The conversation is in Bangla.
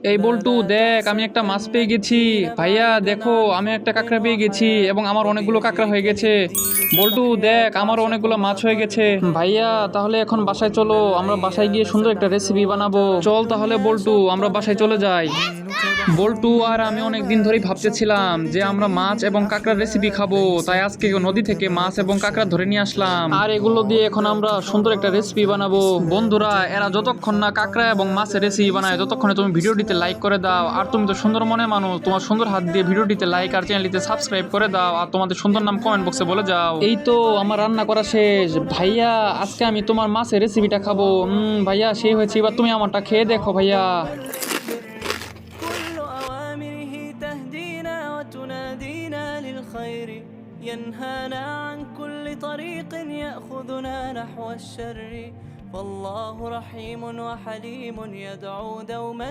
এই বল্টু দেখ, আমি একটা মাছ পেয়ে গেছি। ভাইয়া দেখো, আমি একটা কাঁকড়া পেয়ে গেছি এবং আমার অনেকগুলো কাঁকড়া হয়ে গেছে। বল্টু দেখ, আমার অনেকগুলো মাছ হয়ে গেছে। ভাইয়া তাহলে এখন বাসায় চলো, আমরা বাসায় গিয়ে সুন্দর একটা রেসিপি বানাবো। চল তাহলে বল্টু, আমরা বাসায় চলে যাই। বল্টু আর আমি অনেক দিন ধরেই ভাবতেছিলাম যে আমরা মাছ এবং কাঁকড়ার রেসিপি খাবো, তাই আজকে নদী থেকে মাছ এবং কাঁকড়া ধরে নিয়ে আসলাম, আর এগুলো দিয়ে এখন আমরা সুন্দর একটা রেসিপি বানাবো। বন্ধুরা, এরা যতক্ষণ না কাঁকড়া এবং মাছের রেসিপি বানায় ততক্ষণে তুমি ভিডিওটিতে লাইক করে দাও। আর তুমি তো সুন্দর মনে মানুষ, তোমার সুন্দর হাত দিয়ে ভিডিওটিতে লাইক আর চ্যানেলটিতে সাবস্ক্রাইব করে দাও, আর তোমাদের সুন্দর নাম কমেন্ট বক্সে বলে যাও। এই তো আমার রান্না করা শেষ। ভাইয়া আজকে আমি তোমার মাছের রেসিপিটা খাবো। ভাইয়া সেই হয়েছে, এবার তুমি আমারটা খেয়ে দেখো ভাইয়া। كل أوامره تهدينا وتنادينا للخير ينهانا عن كل طريق يأخذنا نحو الشر فالله رحيم وحليم يدعو دوما